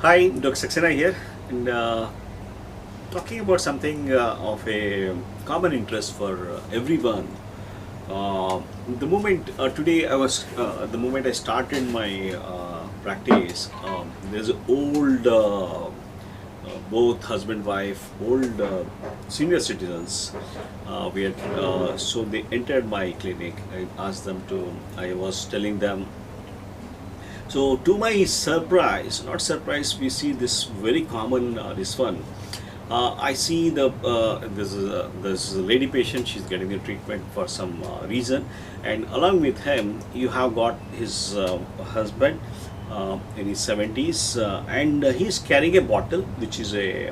Hi, Dr. Saxena here, and talking about something of a common interest for everyone. The moment today I was, the moment I started my practice, there's old, both husband wife, old senior citizens. So they entered my clinic. I asked them to. I was telling them, so to my surprise, not surprise, we see this very common this one. I see this is a lady patient. She's getting the treatment for some reason, and along with him, you have got his husband in his 70s, and he's carrying a bottle, which is a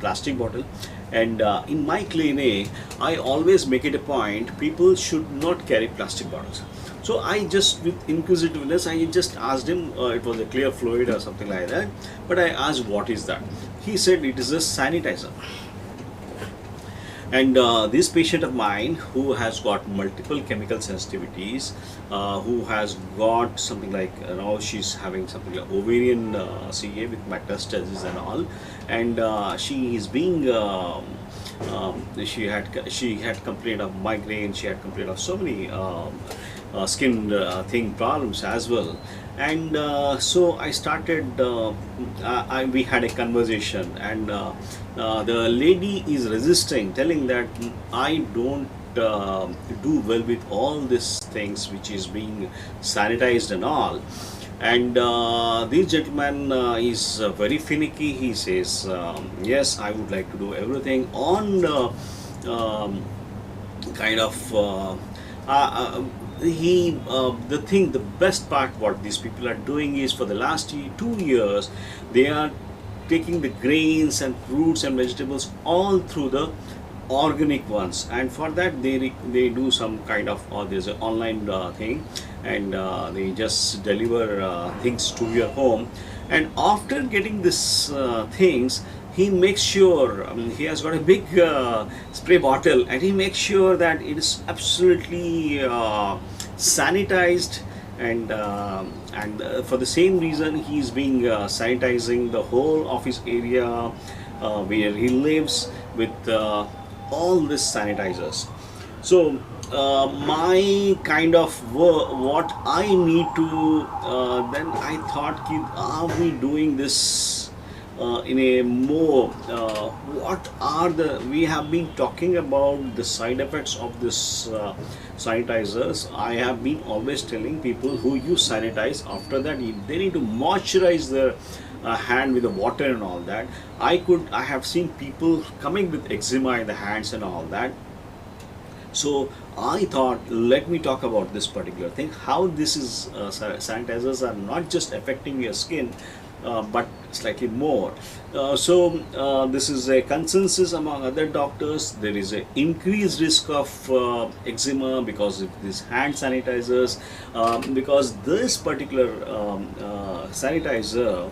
plastic bottle. And in my clinic, I always make it a point: people should not carry plastic bottles. So I just, with inquisitiveness, I just asked him. It was a clear fluid or something like that. But I asked, "What is that?" He said, "It is a sanitizer." And this patient of mine who has got multiple chemical sensitivities, who has got something like, she's having something like ovarian CA with metastasis and all, and she is being she had complained of migraine, she had complained of so many skin thing problems as well. And so I started, we had a conversation, and the lady is resisting, telling that I don't do well with all these things which is being sanitized and all. And this gentleman is very finicky. He says, yes, I would like to do everything on um, kind of the best part what these people are doing is, for the last 2 years, they are taking the grains and fruits and vegetables all through the organic ones, and for that they do some kind of, there's an online thing, and they just deliver things to your home. And after getting this things, he makes sure, he has got a big spray bottle, and he makes sure that it is absolutely sanitized. And for the same reason, he is being sanitizing the whole office area where he lives with all these sanitizers. So my kind of what I need to, then I thought, are we doing this in a more, what are the, we have been talking about the side effects of this sanitizers. I have been always telling people who use sanitize, after that they need to moisturize their hand with the water and all that. I have seen people coming with eczema in the hands and all that. So I thought, let me talk about this particular thing, how this is, sanitizers are not just affecting your skin, but slightly more. This is a consensus among other doctors. There is an increased risk of eczema because of these hand sanitizers, because this particular sanitizer,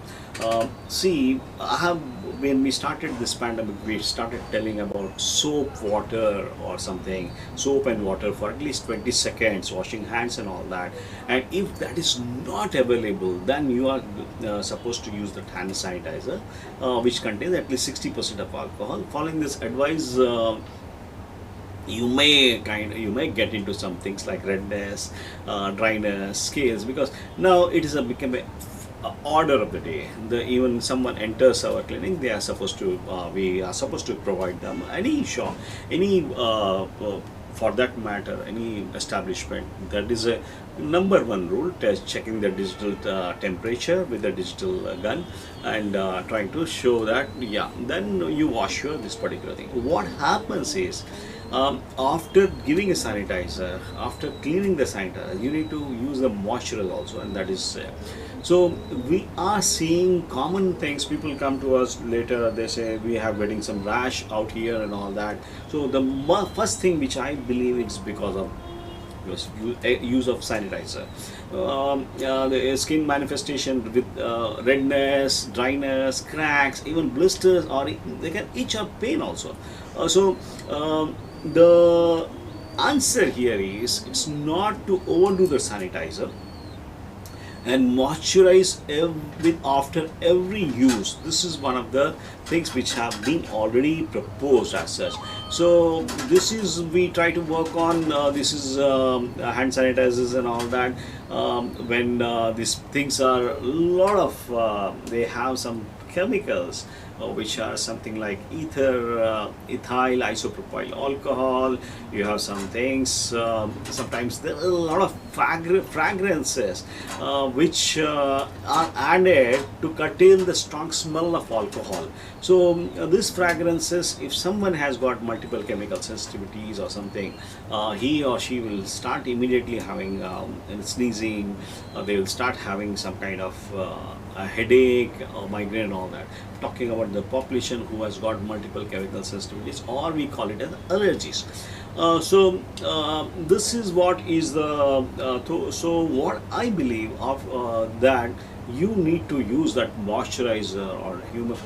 see, I have, when we started this pandemic, we started telling about soap water or something, soap and water for at least 20 seconds, washing hands and all that. And if that is not available, then you are supposed to use the hand sanitizer, which contains at least 60% of alcohol. Following this advice, you may get into some things like redness, dryness, scales, because now it is become a order of the day. Even someone enters our clinic, they are supposed to, we are supposed to provide them any shop, any for that matter, any establishment. That is a number one rule: test, checking the digital temperature with the digital gun, and trying to show that, yeah, then you wash your this particular thing. What happens is, after giving a sanitizer, after cleaning the sanitizer, you need to use the moisturizer also, and that is so we are seeing common things. People come to us later, they say we have getting some rash out here and all that. So the first thing which I believe it's because of use of sanitizer. The skin manifestation with redness, dryness, cracks, even blisters, or they can itch or pain also. The answer here is, it's not to overdo the sanitizer, and moisturize with after every use. This is one of the things which have been already proposed as such. So this is we try to work on. This is hand sanitizers and all that. When these things are a lot of they have some chemicals which are something like ethyl isopropyl alcohol. You have some things, sometimes there are a lot of fragrances which are added to curtail the strong smell of alcohol. So these fragrances, if someone has got multiple chemical sensitivities or something, he or she will start immediately having sneezing, they will start having some kind of a headache or migraine and all that. Talking about the population who has got multiple chemical sensitivities, or we call it as allergies. This is what is the so what I believe of that you need to use that moisturizer or human.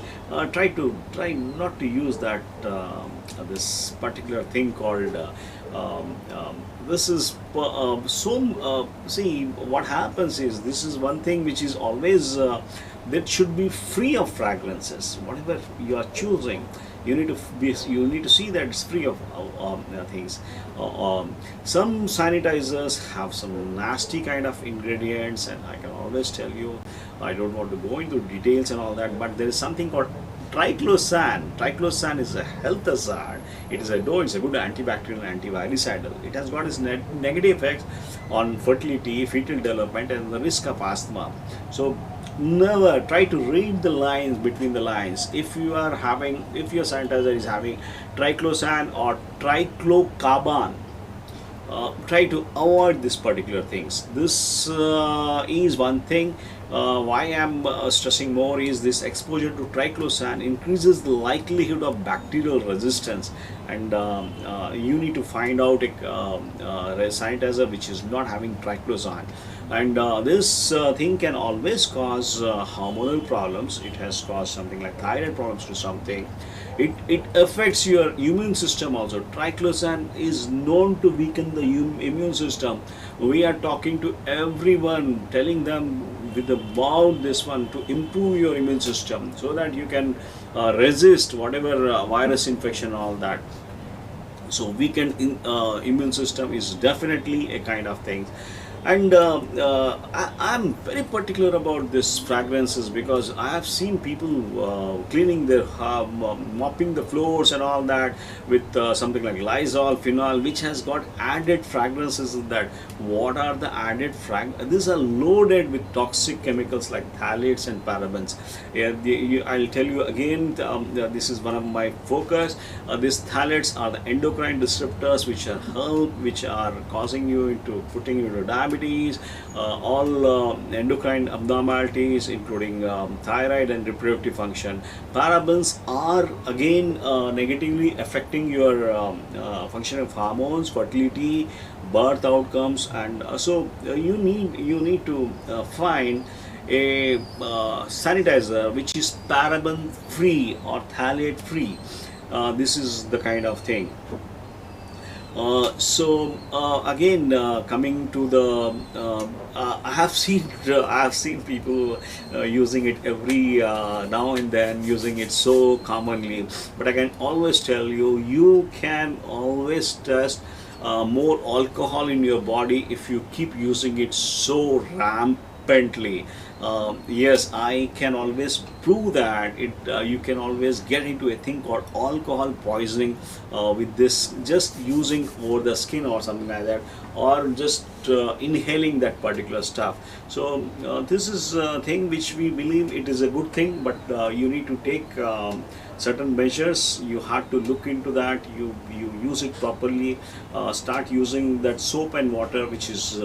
Try not to use that this particular thing called. This is see what happens is, this is one thing which is always that should be free of fragrances. Whatever you are choosing, you need to you need to see that it's free of things. Some sanitizers have some nasty kind of ingredients, and I can always tell you, I don't want to go into details and all that, but there is something called triclosan. Triclosan is a health hazard. It is a though it's a good antibacterial and antiviricidal. It has got its negative effects on fertility, fetal development, and the risk of asthma. So never try to read the lines between the lines. If you are having, if your sanitizer is having triclosan or triclocarban, try to avoid this particular things. This is one thing. Why I am stressing more is this exposure to triclosan increases the likelihood of bacterial resistance, and you need to find out a sanitizer which is not having triclosan. And this thing can always cause hormonal problems. It has caused something like thyroid problems to something. It affects your immune system also. Triclosan is known to weaken the immune system. We are talking to everyone, telling them with about this one to improve your immune system so that you can resist whatever virus infection and all that. So weakened immune system is definitely a kind of thing. And I'm very particular about this fragrances, because I have seen people cleaning their mopping the floors and all that with something like Lysol, phenol, which has got added fragrances in that. What are the added these are loaded with toxic chemicals like phthalates and parabens. I'll tell you again, this is one of my focus. These phthalates are the endocrine disruptors which are causing you into putting you into diabetes, all endocrine abnormalities, including thyroid and reproductive function. Parabens are again negatively affecting your function of hormones, fertility, birth outcomes, and you need to find a sanitizer which is paraben free or phthalate free. This is the kind of thing. Again, coming to the, I have seen people using it every now and then, using it so commonly. But I can always tell you, you can always test more alcohol in your body if you keep using it so rampantly. Yes, I can always prove that you can always get into a thing called alcohol poisoning with this, just using over the skin or something like that, or just inhaling that particular stuff. So this is a thing which we believe it is a good thing, but you need to take certain measures. You have to look into that. You use it properly. Start using that soap and water which is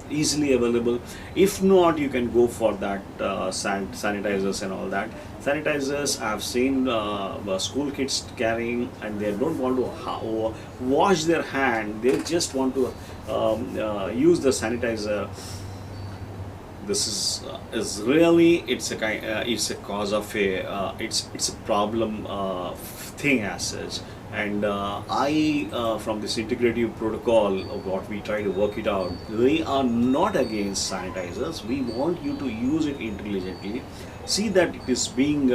easily available. If not, you can go for that sanitizers and all that. Sanitizers I have seen school kids carrying, and they don't want to wash their hand. They just want to use the sanitizer. This is really, it's a kind it's a cause of a it's a problem thing as such. And from this integrative protocol of what we try to work it out, we are not against sanitizers. We want you to use it intelligently. See that it is being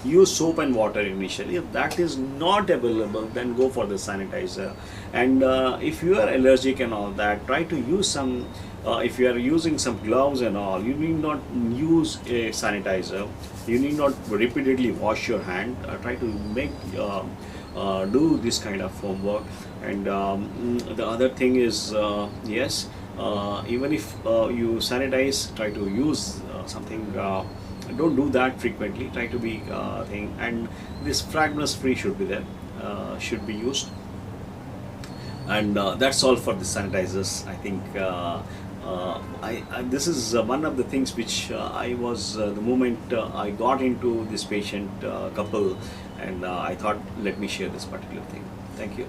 use soap and water initially. If that is not available, then go for the sanitizer. And if you are allergic and all that, try to use some. If you are using some gloves and all, you need not use a sanitizer. You need not repeatedly wash your hand. Try to make do this kind of homework. And the other thing is, yes, even if you sanitize, try to use something. Don't do that frequently. Try to be thing, and this fragrance free should be there, should be used. And that's all for the sanitizers. I think this is one of the things which I was the moment I got into this patient couple, and I thought, let me share this particular thing. Thank you.